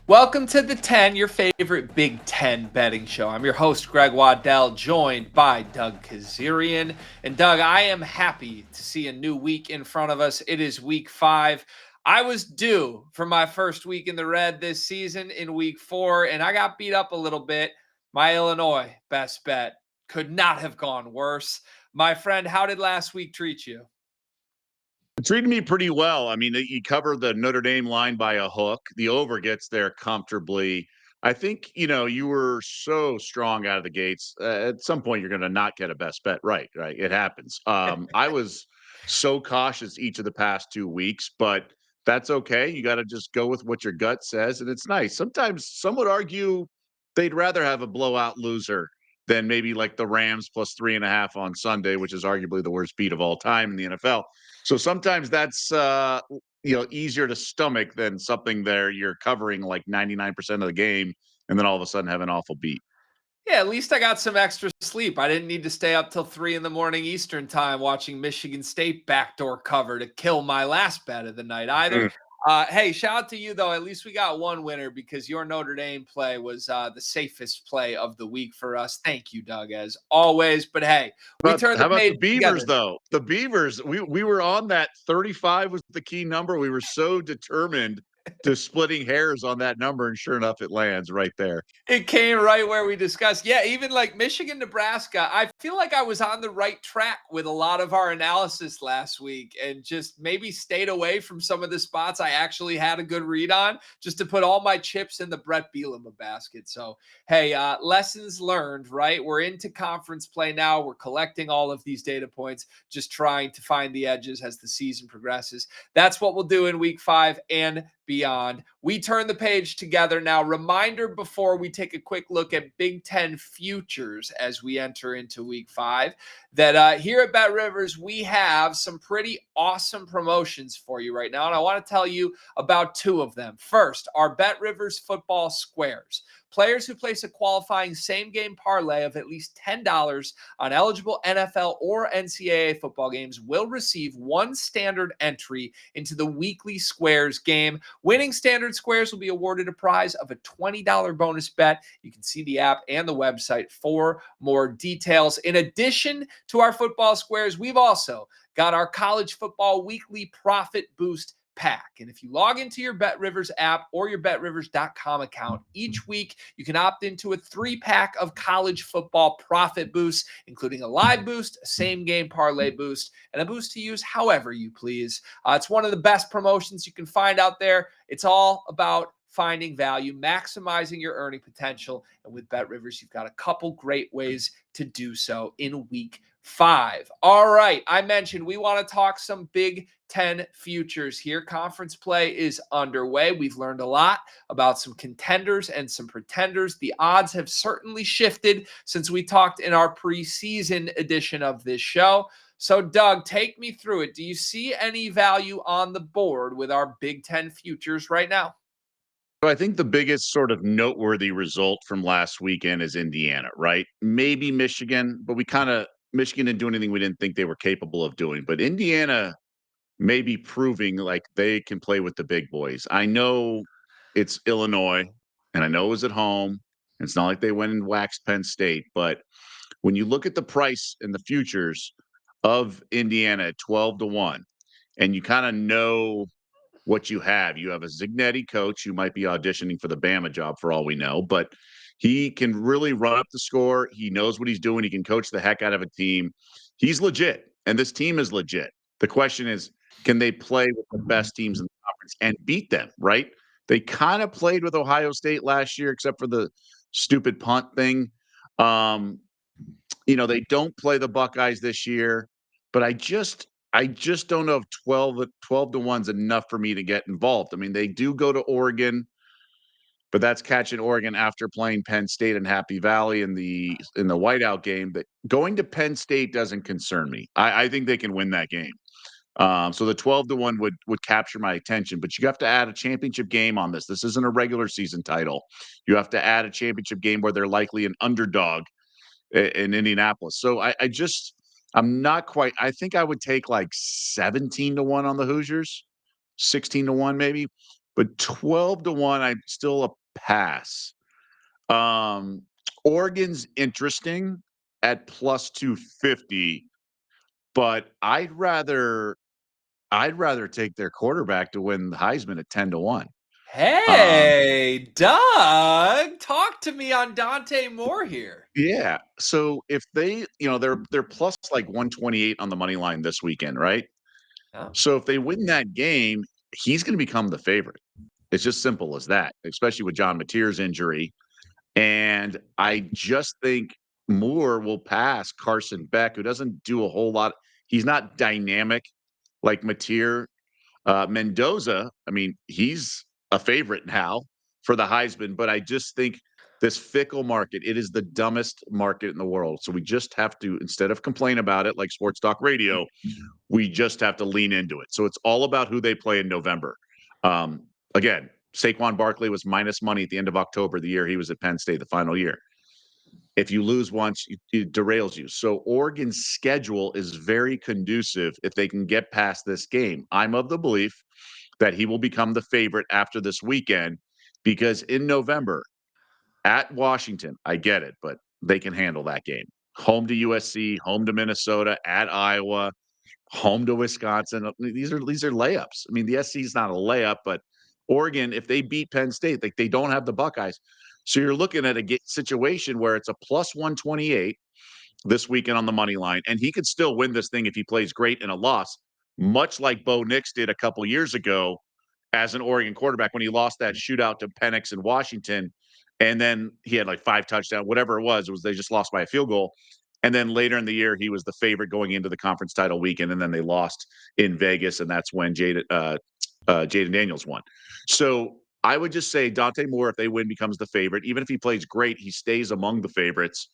Welcome to the 10, your favorite Big Ten betting show. I'm your host, Greg Waddell, joined by Doug Kezirian. And Doug, I am happy to see a new week in front of us. It is week 5. I was due for my first week in the red this season in week 4, and I got beat up a little bit. My Illinois best bet could not have gone worse. My friend, how did last week treat you? It treated me pretty well. I mean, you cover the Notre Dame line by a hook. The over gets there comfortably. I think, you were so strong out of the gates. At some point, you're going to not get a best bet right, right? It happens. I was so cautious each of the past 2 weeks, but that's okay. You got to just go with what your gut says, and it's nice. Sometimes some would argue they'd rather have a blowout loser than maybe like the Rams plus 3.5 on Sunday, which is arguably the worst beat of all time in the NFL. So sometimes that's easier to stomach than something there you're covering like 99% of the game and then all of a sudden have an awful beat. Yeah, at least I got some extra sleep. I didn't need to stay up till 3 in the morning Eastern time watching Michigan State backdoor cover to kill my last bet of the night either. Mm. Hey, shout out to you though. At least we got one winner because your Notre Dame play was the safest play of the week for us. Thank you, Doug, as always. But hey, we But turned how the about the page Beavers together. though? The Beavers, we were on that 35 was the key number. We were so determined to splitting hairs on that number, and sure enough, it lands right there. It came right where we discussed. Yeah, even like Michigan, Nebraska, I feel like I was on the right track with a lot of our analysis last week and just maybe stayed away from some of the spots I actually had a good read on just to put all my chips in the Brett Bielema basket. So, hey, lessons learned, right? We're into conference play now. We're collecting all of these data points, just trying to find the edges as the season progresses. That's what we'll do in week 5 and beyond. We turn the page together now. Reminder before we take a quick look at Big Ten futures as we enter into week 5 that here at Bet Rivers, we have some pretty awesome promotions for you right now. And I want to tell you about 2 of them. First, our Bet Rivers football squares. Players who place a qualifying same game parlay of at least $10 on eligible NFL or NCAA football games will receive one standard entry into the weekly squares game. Winning standard squares will be awarded a prize of a $20 bonus bet. You can see the app and the website for more details. In addition to our football squares, we've also got our college football weekly profit boost pack. And if you log into your Bet Rivers app or your betrivers.com account each week, you can opt into a 3-pack of college football profit boosts, including a live boost, a same game parlay boost, and a boost to use however you please. It's one of the best promotions you can find out there. It's all about finding value, maximizing your earning potential. And with Bet Rivers, you've got a couple great ways to do so in week 5. All right. I mentioned we want to talk some Big Ten futures here. Conference play is underway. We've learned a lot about some contenders and some pretenders. The odds have certainly shifted since we talked in our preseason edition of this show. So, Doug, take me through it. Do you see any value on the board with our Big Ten futures right now? So I think the biggest sort of noteworthy result from last weekend is Indiana, right? Maybe Michigan, but Michigan didn't do anything we didn't think they were capable of doing. But Indiana may be proving like they can play with the big boys. I know it's Illinois, and I know it was at home. It's not like they went and waxed Penn State, but when you look at the price and the futures of Indiana at 12-1, and you kind of know what you have a Zignetti coach who might be auditioning for the Bama job for all we know, but he can really run up the score. He knows what he's doing. He can coach the heck out of a team. He's legit, and this team is legit. The question is, can they play with the best teams in the conference and beat them, right? They kind of played with Ohio State last year, except for the stupid punt thing. Um, they don't play the Buckeyes this year, but I just don't know if 12-1's enough for me to get involved. I mean, they do go to Oregon, but that's catching Oregon after playing Penn State and Happy Valley in the whiteout game. But going to Penn State doesn't concern me. I think they can win that game. So the 12-1 would capture my attention, but you have to add a championship game on this. This isn't a regular season title. You have to add a championship game where they're likely an underdog in Indianapolis. So I'm not quite. I think I would take like 17-1 on the Hoosiers, 16-1 maybe. but 12-1, I'm still a pass. Um, Oregon's interesting at plus 250, but I'd rather take their quarterback to win the Heisman at 10-1. Um, Hey, Doug, talk to me on Dante Moore here. yeah. So if they, they're plus like 128 on the money line this weekend, right? Yeah. So if they win that game, he's going to become the favorite. It's just simple as that, especially with John Mateer's injury. And I just think Moore will pass Carson Beck, who doesn't do a whole lot. He's not dynamic like Mateer. Mendoza, I mean, he's a favorite now for the Heisman, but I just think this fickle market, it is the dumbest market in the world. So we just have to, instead of complain about it like sports talk radio, we just have to lean into it. So it's all about who they play in November. Again, Saquon Barkley was minus money at the end of October, the year he was at Penn State, the final year. If you lose once, it derails you. So Oregon's schedule is very conducive if they can get past this game. I'm of the belief that he will become the favorite after this weekend because in November at Washington, I get it, but they can handle that game. Home to USC, home to Minnesota, at Iowa, home to Wisconsin. These are layups. I mean, the SC is not a layup, but Oregon, if they beat Penn State, like they don't have the Buckeyes. So you're looking at a situation where it's a plus 128 this weekend on the money line, and he could still win this thing if he plays great in a loss, much like Bo Nix did a couple years ago as an Oregon quarterback when he lost that shootout to Penix in Washington. And then he had like 5 touchdowns, whatever it was they just lost by a field goal. And then later in the year, he was the favorite going into the conference title weekend, and then they lost in Vegas, and that's when Jaden Daniels won. So I would just say Dante Moore, if they win, becomes the favorite. Even if he plays great, he stays among the favorites.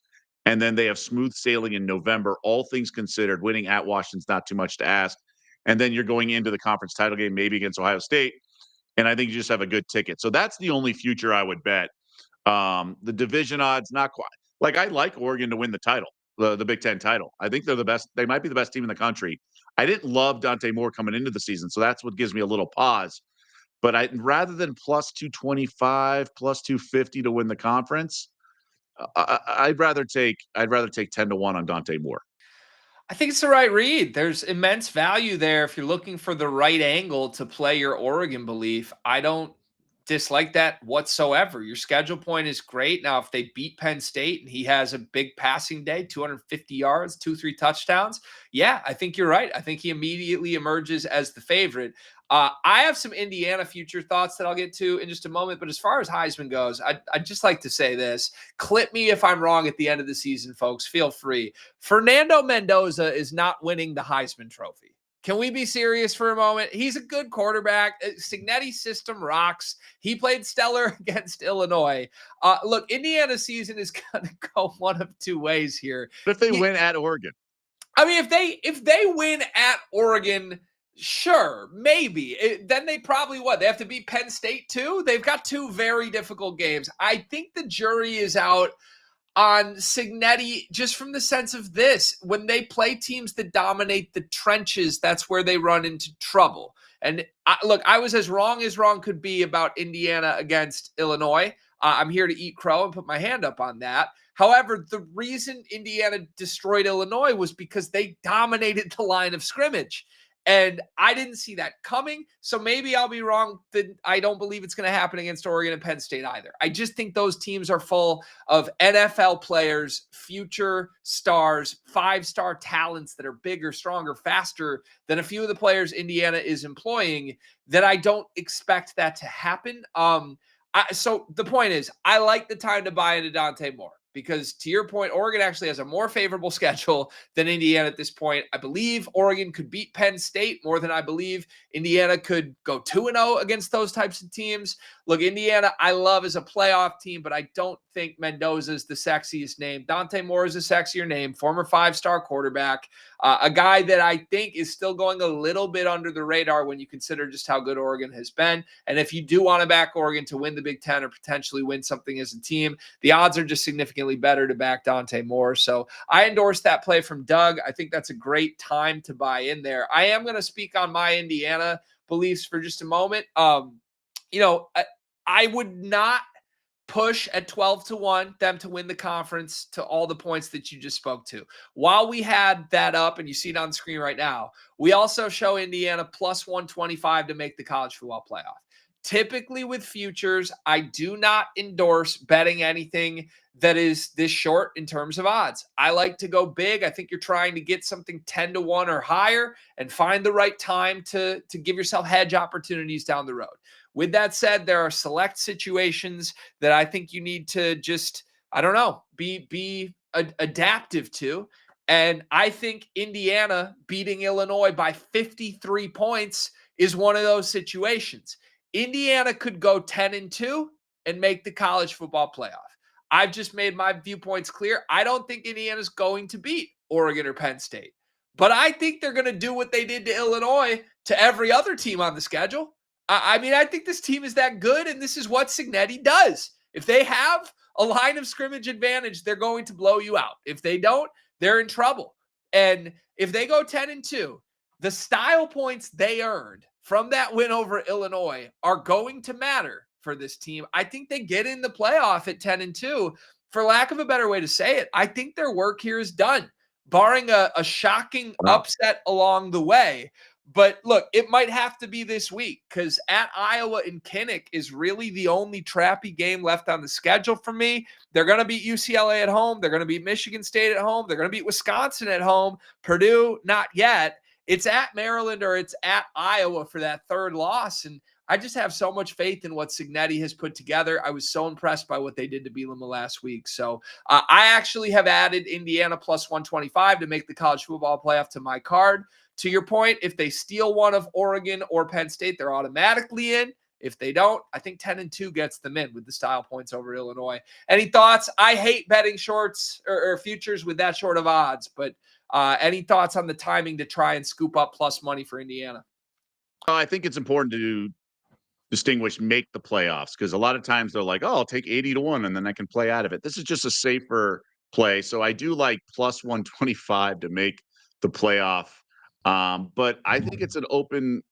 And then they have smooth sailing in November. All things considered, winning at Washington's not too much to ask. And then you're going into the conference title game, maybe against Ohio State. And I think you just have a good ticket. So that's the only future I would bet. The division odds, not quite. Like I like Oregon to win the title, the Big Ten title. I think they're the best. They might be the best team in the country. I didn't love Dante Moore coming into the season, so that's what gives me a little pause. But rather than plus 225, plus 250 to win the conference, I'd rather take 10-1 on Dante Moore. I think it's the right read. There's immense value there if you're looking for the right angle to play your Oregon belief. I don't dislike that whatsoever. Your schedule point is great. Now, if they beat Penn State and he has a big passing day, 250 yards, 3 touchdowns, yeah, I think you're right. I think he immediately emerges as the favorite. I have some Indiana future thoughts that I'll get to in just a moment. But as far as Heisman goes, I'd just like to say this. Clip me if I'm wrong at the end of the season, folks. Feel free. Fernando Mendoza is not winning the Heisman Trophy. Can we be serious for a moment? He's a good quarterback. Signetti's system rocks. He played stellar against Illinois. Look, Indiana's season is going to go one of two ways here. But if they win at Oregon, I mean, if they win at Oregon, sure, maybe. Then they probably what? They have to beat Penn State too. They've got 2 very difficult games. I think the jury is out on Signetti just from the sense of this. When they play teams that dominate the trenches, that's where they run into trouble. And look, I was as wrong could be about Indiana against Illinois. I'm here to eat crow and put my hand up on that. However, the reason Indiana destroyed Illinois was because they dominated the line of scrimmage. And I didn't see that coming. So maybe I'll be wrong that I don't believe it's going to happen against Oregon and Penn State either. I just think those teams are full of NFL players, future stars, 5-star talents that are bigger, stronger, faster than a few of the players Indiana is employing, that I don't expect that to happen. So the point is, I like the time to buy into Dante Moore because, to your point, Oregon actually has a more favorable schedule than Indiana at this point. I believe Oregon could beat Penn State more than I believe Indiana could go 2-0 against those types of teams. Look, Indiana, I love as a playoff team, but I don't think Mendoza is the sexiest name. Dante Moore is a sexier name, former 5-star quarterback, a guy that I think is still going a little bit under the radar when you consider just how good Oregon has been. And if you do want to back Oregon to win the Big Ten or potentially win something as a team, the odds are just significantly better to back Dante Moore. So I endorse that play from Doug. I think that's a great time to buy in there. I am going to speak on my Indiana beliefs for just a moment. I would not push at 12-1 them to win the conference to all the points that you just spoke to. While we had that up, and you see it on the screen right now, we also show Indiana plus 125 to make the college football playoff. Typically with futures, I do not endorse betting anything that is this short in terms of odds. I like to go big. I think you're trying to get something 10-1 or higher and find the right time to give yourself hedge opportunities down the road. With that said, there are select situations that I think you need to just, I don't know, be adaptive to. And I think Indiana beating Illinois by 53 points is one of those situations. Indiana could go 10-2 and make the college football playoff. I've just made my viewpoints clear. I don't think Indiana's going to beat Oregon or Penn State, but I think they're going to do what they did to Illinois to every other team on the schedule. I mean, I think this team is that good, and this is what Cignetti does. If they have a line of scrimmage advantage, they're going to blow you out. If they don't, they're in trouble. And if they go 10-2, the style points they earned from that win over Illinois are going to matter for this team. I think they get in the playoff at 10-2. For lack of a better way to say it, I think their work here is done, barring a shocking upset along the way. But look, it might have to be this week because at Iowa and Kinnick is really the only trappy game left on the schedule for me. They're going to beat UCLA at home. They're going to beat Michigan State at home. They're going to beat Wisconsin at home. Purdue, not yet. It's at Maryland or it's at Iowa for that third loss. And I just have so much faith in what Cignetti has put together. I was so impressed by what they did to Bielema last week. So I actually have added Indiana plus 125 to make the college football playoff to my card. To your point, if they steal one of Oregon or Penn State, they're automatically in. If they don't, I think 10-2 gets them in with the style points over Illinois. Any thoughts? I hate betting shorts or futures with that short of odds, but any thoughts on the timing to try and scoop up plus money for Indiana? I think it's important to distinguish make the playoffs because a lot of times they're like, oh, I'll take 80-1 and then I can play out of it. This is just a safer play. So I do like plus 125 to make the playoff. But I think it's an open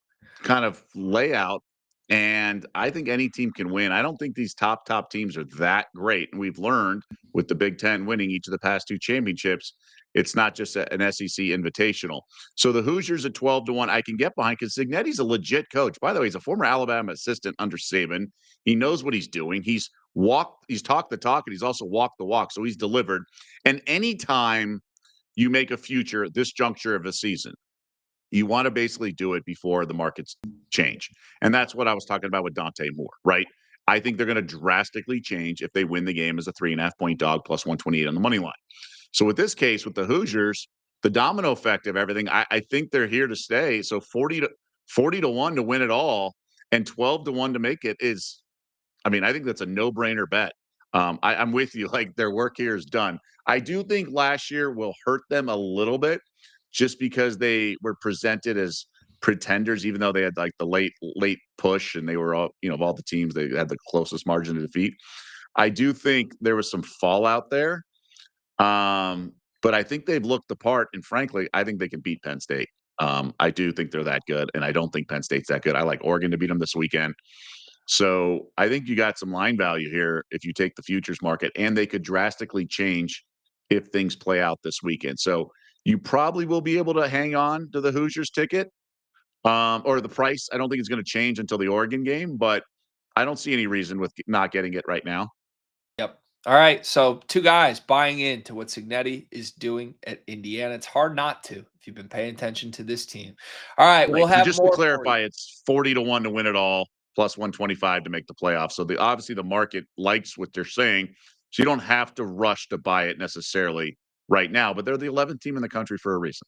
kind of layout. And I think any team can win. I don't think these top teams are that great. And we've learned with the Big Ten winning each of the past two championships, it's not just an SEC invitational. So the Hoosiers at 12-1, I can get behind because Cignetti's a legit coach. By the way, he's a former Alabama assistant under Saban. He knows what he's doing. He's talked the talk, and he's also walked the walk. So he's delivered. And anytime you make a future at this juncture of a season, you want to basically do it before the markets change. And that's what I was talking about with Dante Moore, right? I think they're going to drastically change if they win the game as a 3.5-point dog plus 128 on the money line. So with this case, with the Hoosiers, the domino effect of everything, I think they're here to stay. So 40-1 to win it all and 12-1 to make it is, I mean, I think that's a no-brainer bet. I'm with you. Like their work here is done. I do think last year will hurt them a little bit just because they were presented as pretenders, even though they had like the late push and they were all, of all the teams, they had the closest margin to defeat. I do think there was some fallout there. But I think they've looked the part, and frankly, I think they can beat Penn State. I do think they're that good, and I don't think Penn State's that good. I like Oregon to beat them this weekend. So I think you got some line value here if you take the futures market, and they could drastically change if things play out this weekend. So you probably will be able to hang on to the Hoosiers ticket, or the price. I don't think it's going to change until the Oregon game, but I don't see any reason with not getting it right now. Yep. All right. So two guys buying into what Cignetti is doing at Indiana. It's hard not to if you've been paying attention to this team. All right. We'll Right. So have just to more clarify, it's 40-1 to win it all, plus 125 to make the playoffs. So obviously the market likes what they're saying. So you don't have to rush to buy it necessarily right now, but they're the 11th team in the country for a reason.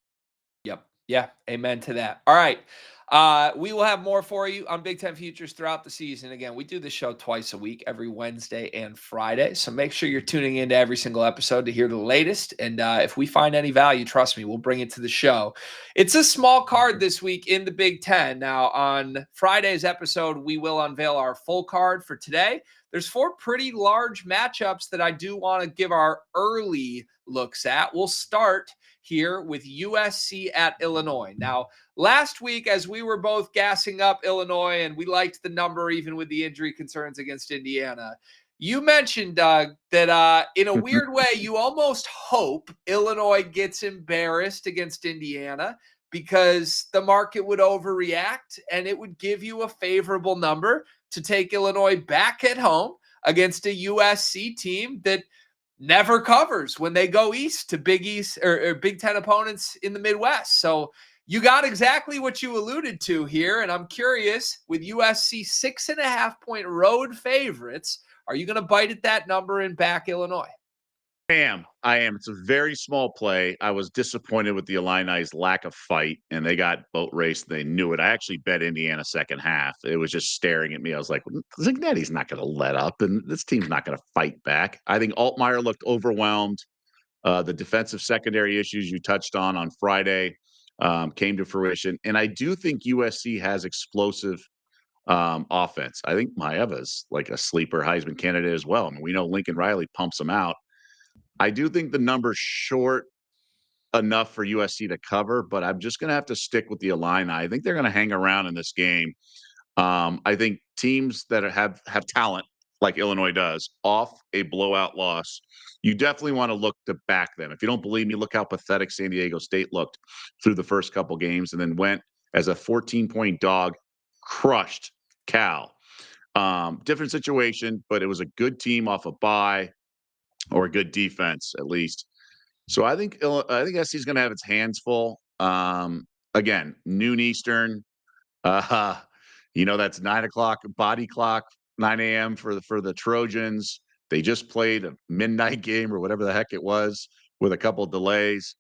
Yep. Yeah. Amen to that. All right. We will have more for you on Big Ten Futures throughout the season. Again, we do this show twice a week, every Wednesday and Friday. So make sure you're tuning into every single episode to hear the latest. And if we find any value, trust me, we'll bring it to the show. It's a small card this week in the Big Ten. Now, on Friday's episode, we will unveil our full card for today. There's 4 pretty large matchups that I do want to give our early looks at. We'll start here with USC at Illinois. Now, last week, as we were both gassing up Illinois and we liked the number even with the injury concerns against Indiana, you mentioned, Doug, that in a weird way, you almost hope Illinois gets embarrassed against Indiana because the market would overreact and it would give you a favorable number to take Illinois back at home against a USC team that never covers when they go east to Big East or Big Ten opponents in the Midwest. So you got exactly what you alluded to here. And I'm curious, with USC 6.5-point road favorites, are you going to bite at that number and back Illinois? I am. It's a very small play. I was disappointed with the Illini's lack of fight, and they got boat raced. They knew it. I actually bet Indiana second half. It was just staring at me. I was like, Zignetti's not going to let up, and this team's not going to fight back. I think Altmaier looked overwhelmed. The defensive secondary issues you touched on Friday came to fruition. And I do think USC has explosive offense. I think Maeva's like a sleeper Heisman candidate as well. I mean, we know Lincoln Riley pumps them out. I do think the number's short enough for USC to cover, but I'm just going to have to stick with the Illini. I think they're going to hang around in this game. I think teams that have talent like Illinois does off a blowout loss, you definitely want to look to back them. If you don't believe me, look how pathetic San Diego State looked through the first couple games and then went as a 14-point dog, crushed Cal. Different situation, but it was a good team off a bye or a good defense at least. So I think SC is going to have its hands full. Again, noon Eastern. Uh, that's 9 o'clock body clock, 9 a.m. for the Trojans. They just played a midnight game or whatever the heck it was with a couple of delays.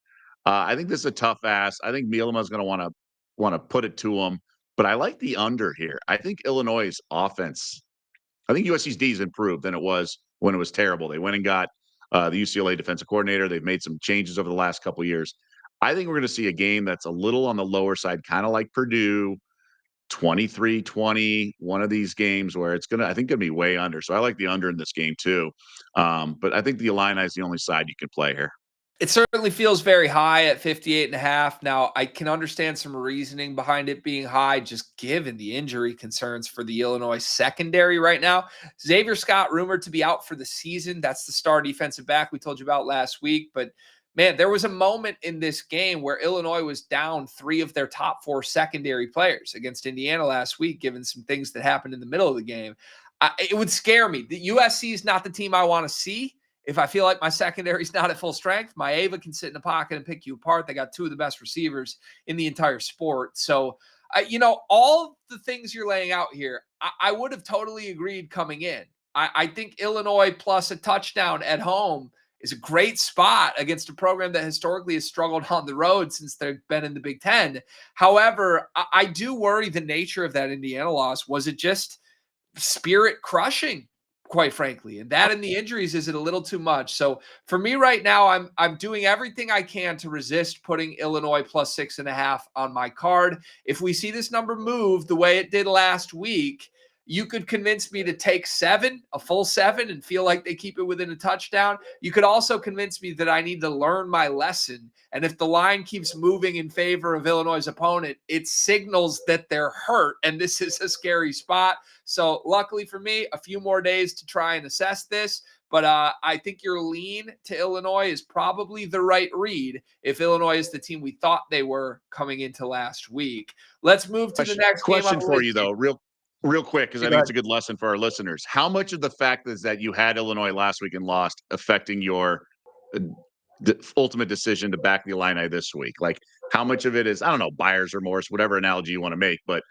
I think this is a tough ass. I think Bielema is going to want to put it to them, but I like the under here. I think Illinois' offense. I think USC's D is improved than it was when it was terrible. They went and got the UCLA defensive coordinator. They've made some changes over the last couple of years. I think we're going to see a game that's a little on the lower side, kind of like Purdue, 23-20, one of these games where it's I think, going to be way under. So I like the under in this game too. But I think the Illini is the only side you can play here. It certainly feels very high at 58.5. Now, I can understand some reasoning behind it being high, just given the injury concerns for the Illinois secondary right now. Xavier Scott rumored to be out for the season. That's the star defensive back we told you about last week. But man, there was a moment in this game where Illinois was down 3 of their top 4 secondary players against Indiana last week, given some things that happened in the middle of the game. It would scare me. The USC is not the team I want to see. If I feel like my secondary is not at full strength, Maeva can sit in the pocket and pick you apart. They got 2 of the best receivers in the entire sport. So, all the things you're laying out here, I would have totally agreed coming in. I think Illinois plus a touchdown at home is a great spot against a program that historically has struggled on the road since they've been in the Big Ten. However, I do worry the nature of that Indiana loss. Was it just spirit crushing, quite frankly? And that and the injuries, is it a little too much? So for me right now, I'm doing everything I can to resist putting Illinois plus 6.5 on my card. If we see this number move the way it did last week, you could convince me to take 7, a full 7, and feel like they keep it within a touchdown. You could also convince me that I need to learn my lesson. And if the line keeps moving in favor of Illinois' opponent, it signals that they're hurt, and this is a scary spot. So luckily for me, a few more days to try and assess this. But I think your lean to Illinois is probably the right read if Illinois is the team we thought they were coming into last week. Let's move to the next question for you, though, real quick, because I think it's a good lesson for our listeners. How much of the fact is that you had Illinois last week and lost affecting your ultimate decision to back the Illini this week? Like, how much of it is, I don't know, buyer's remorse, whatever analogy you want to make, but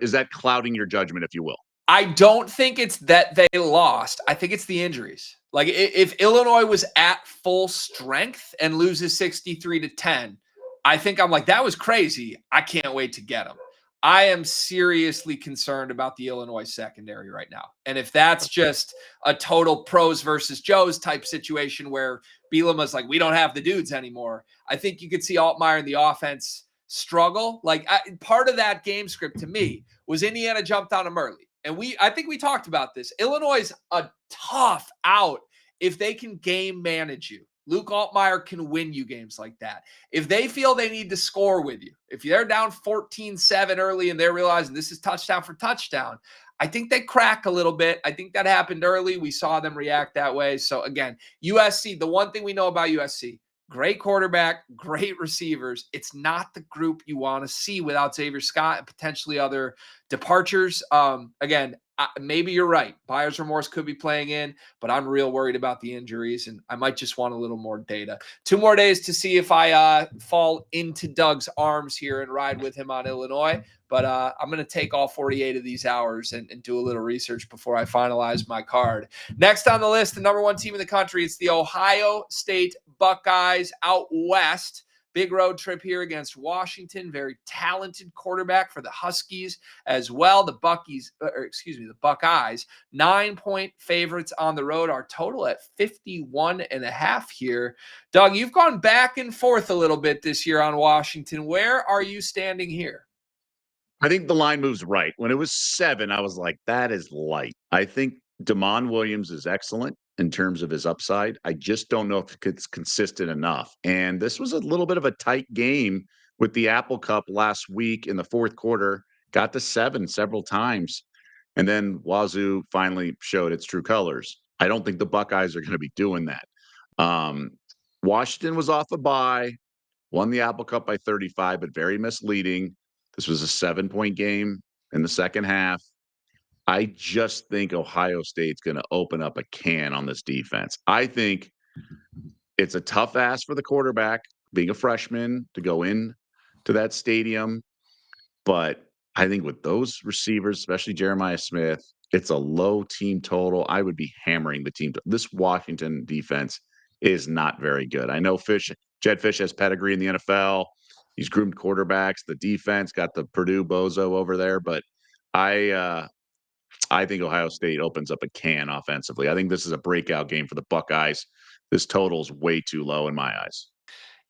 is that clouding your judgment, if you will? I don't think it's that they lost. I think it's the injuries. Like, if Illinois was at full strength and loses 63-10, I think I'm like, that was crazy. I can't wait to get them. I am seriously concerned about the Illinois secondary right now. And if that's just a total pros versus Joes type situation where Bielema's like, we don't have the dudes anymore, I think you could see Altmaier and the offense struggle. Like, part of that game script to me was Indiana jumped on them early. And I think we talked about this. Illinois is a tough out if they can game manage you. Luke Altmaier can win you games like that. If they feel they need to score with you, if they're down 14-7 early and they're realizing this is touchdown for touchdown, I think they crack a little bit. I think that happened early. We saw them react that way. So again, USC, the one thing we know about USC, great quarterback, great receivers. It's not the group you want to see without Xavier Scott and potentially other departures. Again, maybe you're right. Buyer's remorse could be playing in, but I'm real worried about the injuries, and I might just want a little more data. 2 more days to see if I fall into Doug's arms here and ride with him on Illinois. But I'm going to take all 48 of these hours and do a little research before I finalize my card. Next on the list, the number 1 team in the country, it's the Ohio State Buckeyes out west. Big road trip here against Washington. Very talented quarterback for the Huskies as well. The Buckeyes, the Buckeyes, 9-point favorites on the road. Our total at 51.5 here. Doug, you've gone back and forth a little bit this year on Washington. Where are you standing here? I think the line moves right. When it was 7, I was like, that is light. I think Damon Williams is excellent in terms of his upside. I just don't know if it's consistent enough. And this was a little bit of a tight game with the Apple Cup last week in the fourth quarter. Got to 7 several times. And then Wazoo finally showed its true colors. I don't think the Buckeyes are going to be doing that. Um, Washington was off a bye, won the Apple Cup by 35, but very misleading. This was a 7-point game in the second half. I just think Ohio State's going to open up a can on this defense. I think it's a tough ask for the quarterback, being a freshman, to go in to that stadium. But I think with those receivers, especially Jeremiah Smith, it's a low team total. I would be hammering the team. This Washington defense is not very good. I know Jed Fish has pedigree in the NFL. He's groomed quarterbacks. The defense got the Purdue bozo over there, but I think Ohio State opens up a can offensively. I think this is a breakout game for the Buckeyes. This total is way too low in my eyes.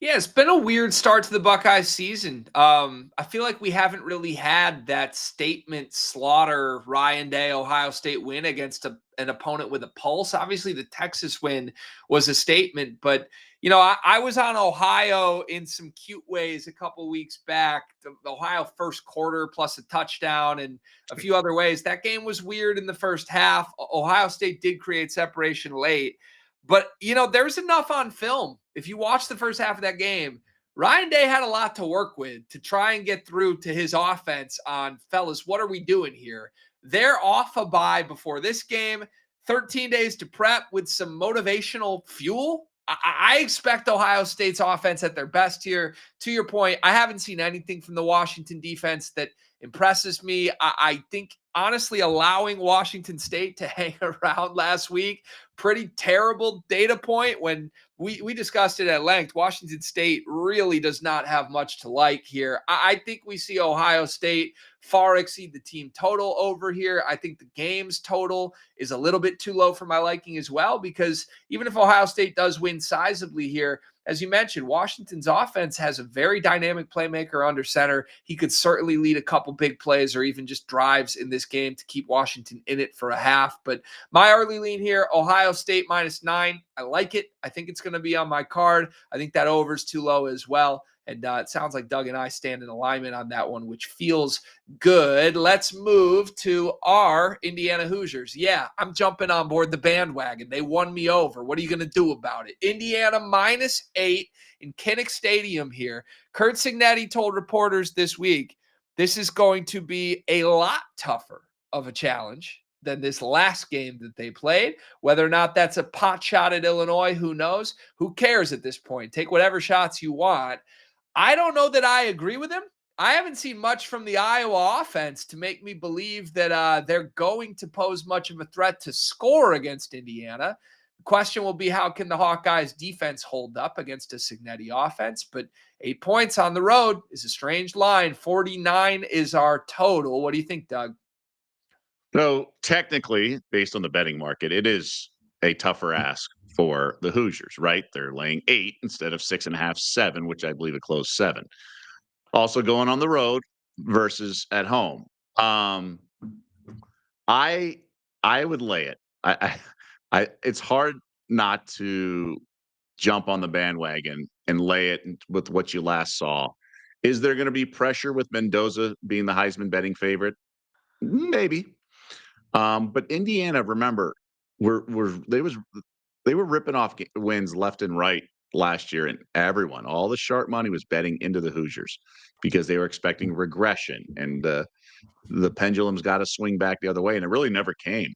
Yeah, it's been a weird start to the Buckeyes season. I feel like we haven't really had that statement slaughter Ryan Day Ohio State win against an opponent with a pulse. Obviously, the Texas win was a statement, but I was on Ohio in some cute ways a couple weeks back. The Ohio first quarter plus a touchdown and a few other ways. That game was weird in the first half. Ohio State did create separation late. But, there's enough on film. If you watch the first half of that game, Ryan Day had a lot to work with to try and get through to his offense on, fellas, what are we doing here? They're off a bye before this game, 13 days to prep with some motivational fuel. I expect Ohio State's offense at their best here. To your point, I haven't seen anything from the Washington defense that impresses me. I think, honestly, allowing Washington State to hang around last week, pretty terrible data point when we discussed it at length. Washington State really does not have much to like here. I think we see Ohio State far exceed the team total over here. I think the game's total is a little bit too low for my liking as well, because even if Ohio State does win sizably here, as you mentioned, Washington's offense has a very dynamic playmaker under center. He could certainly lead a couple big plays or even just drives in this game to keep Washington in it for a half. But my early lean here, Ohio State -9. I like it. I think it's going to be on my card. I think that over is too low as well. And it sounds like Doug and I stand in alignment on that one, which feels good. Let's move to our Indiana Hoosiers. Yeah, I'm jumping on board the bandwagon. They won me over. What are you going to do about it? Indiana -8 in Kinnick Stadium here. Kurt Cignetti told reporters this week, this is going to be a lot tougher of a challenge than this last game that they played. Whether or not that's a pot shot at Illinois, who knows? Who cares at this point? Take whatever shots you want. I don't know that I agree with him. I haven't seen much from the Iowa offense to make me believe that they're going to pose much of a threat to score against Indiana. The question will be, how can the Hawkeyes defense hold up against a Cignetti offense? But 8 points on the road is a strange line. 49 is our total. What do you think, Doug? So technically, based on the betting market, it is a tougher ask for the Hoosiers, right? They're laying 8 instead of 6.5, 7, which I believe it closed 7. Also going on the road versus at home. I would lay it. I it's hard not to jump on the bandwagon and lay it with what you last saw. Is there going to be pressure with Mendoza being the Heisman betting favorite? Maybe. But Indiana, remember, were they were ripping off wins left and right last year, and everyone, all the sharp money was betting into the Hoosiers because they were expecting regression, and the pendulum's got to swing back the other way, and it really never came.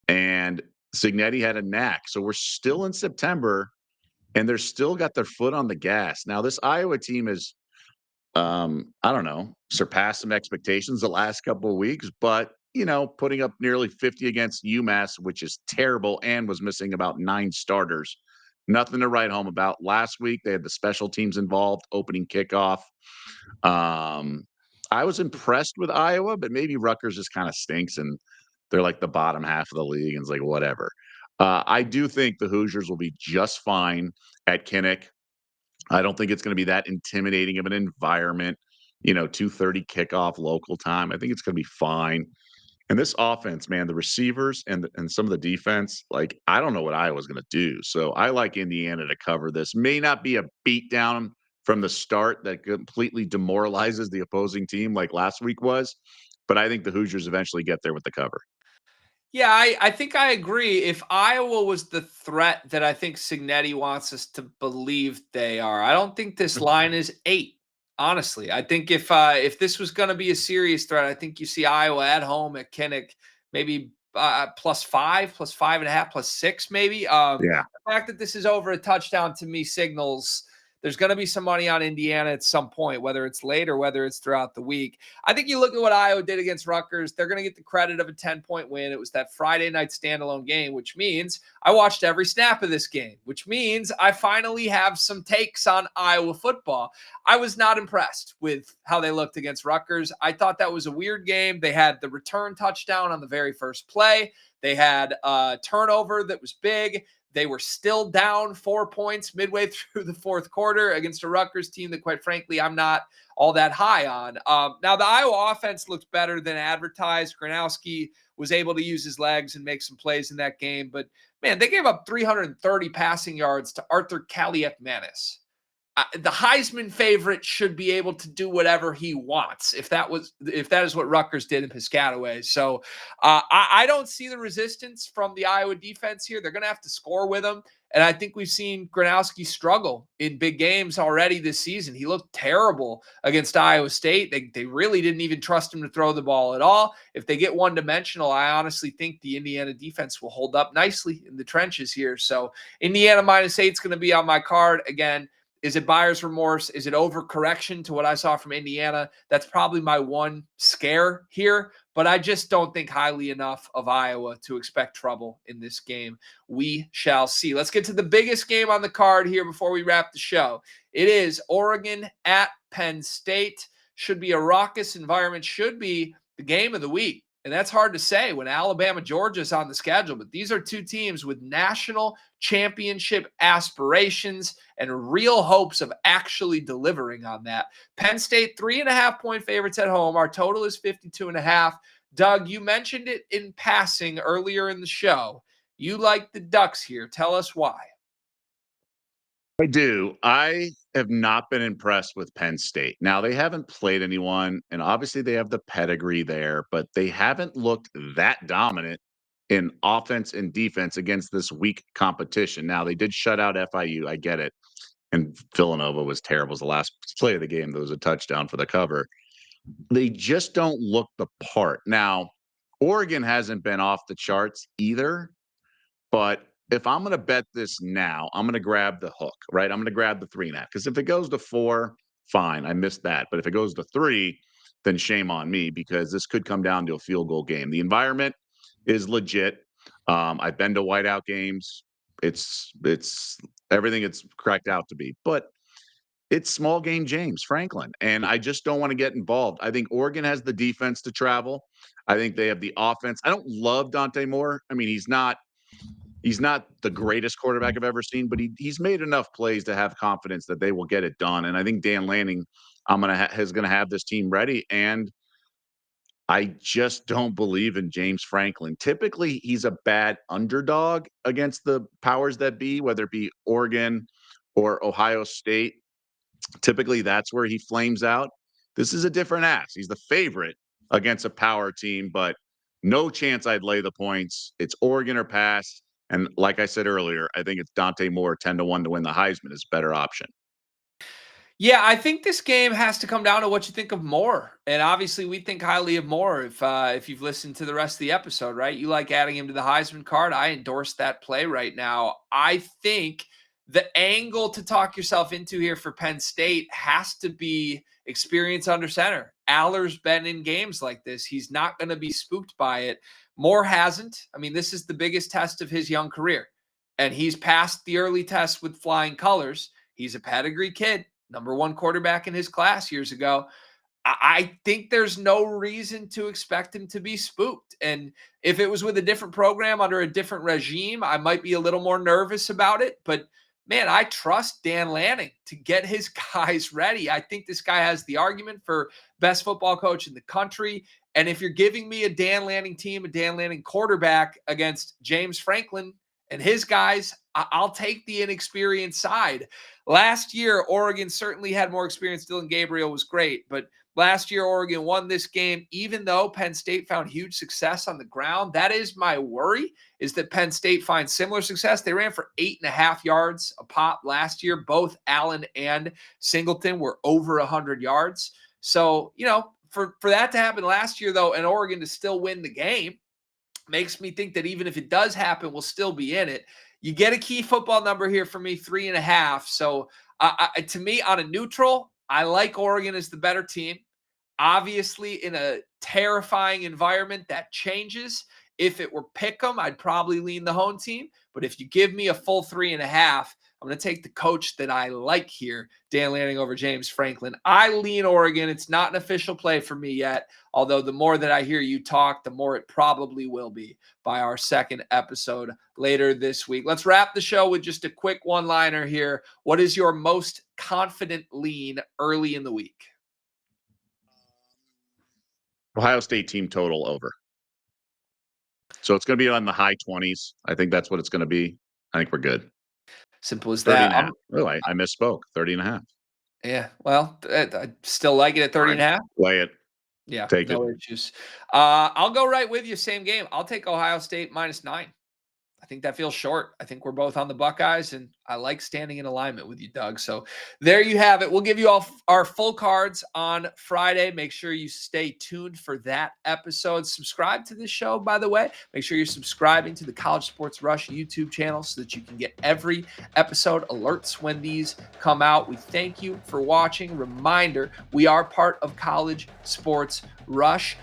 And Signetti had a knack, so we're still in September, and they're still got their foot on the gas. Now, this Iowa team is I don't know, surpassed some expectations the last couple of weeks, but putting up nearly 50 against UMass, which is terrible and was missing about 9 starters. Nothing to write home about. Last week they had the special teams involved, opening kickoff. I was impressed with Iowa, but maybe Rutgers just kind of stinks and they're like the bottom half of the league and it's like whatever. I do think the Hoosiers will be just fine at Kinnick. I don't think it's going to be that intimidating of an environment, 2:30 kickoff local time. I think it's going to be fine. And this offense, man, the receivers and some of the defense, like I don't know what Iowa's going to do. So I like Indiana to cover this. May not be a beatdown from the start that completely demoralizes the opposing team like last week was, but I think the Hoosiers eventually get there with the cover. Yeah, I think I agree. If Iowa was the threat that I think Signetti wants us to believe they are, I don't think this line is 8. Honestly, I think if this was going to be a serious threat, I think you see Iowa at home at Kinnick, maybe +5, +5.5, +6, maybe. Yeah. The fact that this is over a touchdown to me signals there's going to be some money on Indiana at some point, whether it's late or whether it's throughout the week. I think you look at what Iowa did against Rutgers, they're going to get the credit of a 10-point win. It was that Friday night standalone game, which means I watched every snap of this game, which means I finally have some takes on Iowa football. I was not impressed with how they looked against Rutgers. I thought that was a weird game. They had the return touchdown on the very first play. They had a turnover that was big. They were still down 4 points midway through the fourth quarter against a Rutgers team that, quite frankly, I'm not all that high on. Now, the Iowa offense looked better than advertised. Gronowski was able to use his legs and make some plays in that game. But, man, they gave up 330 passing yards to Arthur Kaliak-Manis. The Heisman favorite should be able to do whatever he wants if that is what Rutgers did in Piscataway. So I don't see the resistance from the Iowa defense here. They're going to have to score with them, and I think we've seen Gronowski struggle in big games already this season. He looked terrible against Iowa State. They really didn't even trust him to throw the ball at all. If they get one dimensional, I honestly think the Indiana defense will hold up nicely in the trenches here. So Indiana -8 is going to be on my card again. Is it buyer's remorse? Is it overcorrection to what I saw from Indiana? That's probably my one scare here, but I just don't think highly enough of Iowa to expect trouble in this game. We shall see. Let's get to the biggest game on the card here before we wrap the show. It is Oregon at Penn State. Should be a raucous environment, should be the game of the week. And that's hard to say when Alabama, Georgia is on the schedule. But these are two teams with national championship aspirations and real hopes of actually delivering on that. Penn State, 3.5-point favorites at home. Our total is 52.5. Doug, you mentioned it in passing earlier in the show. You like the Ducks here. Tell us why. I do. I have not been impressed with Penn State. Now, they haven't played anyone, and obviously they have the pedigree there, but they haven't looked that dominant in offense and defense against this weak competition. Now, they did shut out FIU. I get it. And Villanova was terrible. It was the last play of the game. There was a touchdown for the cover. They just don't look the part. Now, Oregon hasn't been off the charts either, but if I'm going to bet this now, I'm going to grab the hook, right? I'm going to grab the 3.5 because if it goes to 4, fine, I missed that. But if it goes to 3, then shame on me because this could come down to a field goal game. The environment is legit. I've been to whiteout games. It's everything it's cracked out to be, but it's small game James Franklin, and I just don't want to get involved. I think Oregon has the defense to travel. I think they have the offense. I don't love Dante Moore. I mean, he's not the greatest quarterback I've ever seen, but he's made enough plays to have confidence that they will get it done. And I think Dan Lanning is going to have this team ready. And I just don't believe in James Franklin. Typically, he's a bad underdog against the powers that be, whether it be Oregon or Ohio State. Typically, that's where he flames out. This is a different ass. He's the favorite against a power team, but no chance I'd lay the points. It's Oregon or pass. And like I said earlier, I think it's Dante Moore 10-1 to win the Heisman is a better option. Yeah, I think this game has to come down to what you think of Moore, and obviously we think highly of Moore. If you've listened to the rest of the episode, right? You like adding him to the Heisman card. I endorse that play right now. I think the angle to talk yourself into here for Penn State has to be experience under center. Aller's been in games like this. He's not going to be spooked by it. Moore hasn't. I mean, this is the biggest test of his young career, and he's passed the early test with flying colors. He's a pedigree kid, number one quarterback in his class years ago. I think there's no reason to expect him to be spooked. And if it was with a different program under a different regime, I might be a little more nervous about it. But man, I trust Dan Lanning to get his guys ready. I think this guy has the argument for best football coach in the country. And if you're giving me a Dan Lanning team, a Dan Lanning quarterback against James Franklin and his guys, I'll take the inexperienced side. Last year, Oregon certainly had more experience. Dylan Gabriel was great, but last year, Oregon won this game, even though Penn State found huge success on the ground. That is my worry, is that Penn State finds similar success. They ran for 8.5 yards a pop last year. Both Allen and Singleton were over 100 yards. So, for that to happen last year, though, and Oregon to still win the game, makes me think that even if it does happen, we'll still be in it. You get a key football number here for me, 3.5. So to me, on a neutral, I like Oregon as the better team. Obviously, in a terrifying environment, that changes. If it were pick 'em, I'd probably lean the home team. But if you give me a full 3.5, I'm going to take the coach that I like here, Dan Lanning over James Franklin. I lean Oregon. It's not an official play for me yet, although the more that I hear you talk, the more it probably will be by our second episode later this week. Let's wrap the show with just a quick one-liner here. What is your most confident lean early in the week? Ohio State team total over. So it's going to be on the high 20s. I think that's what it's going to be. I think we're good. Simple as 30 that. and a half. Oh, I misspoke. 30 and a half. Yeah, well, I still like it at 30 and a half. Play it. Yeah, Take no it. issues. I'll go right with you. Same game. I'll take Ohio State -9. I think that feels short. I think we're both on the Buckeyes, and I like standing in alignment with you, Doug. So there you have it. We'll give you all our full cards on Friday. Make sure you stay tuned for that episode. Subscribe to this show, by the way. Make sure you're subscribing to the College Sports Rush YouTube channel so that you can get every episode alerts when these come out. We thank you for watching. Reminder, we are part of College Sports Rush.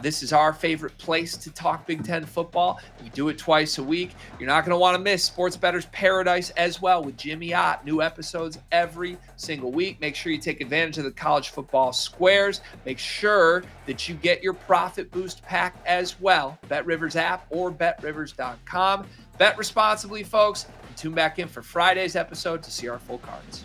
This is our favorite place to talk Big Ten football. We do it twice a week. You're not going to want to miss Sports Bettor's Paradise as well with Jimmy Ott. New episodes every single week. Make sure you take advantage of the college football squares. Make sure that you get your Profit Boost pack as well. BetRivers app or betrivers.com. Bet responsibly, folks. And tune back in for Friday's episode to see our full cards.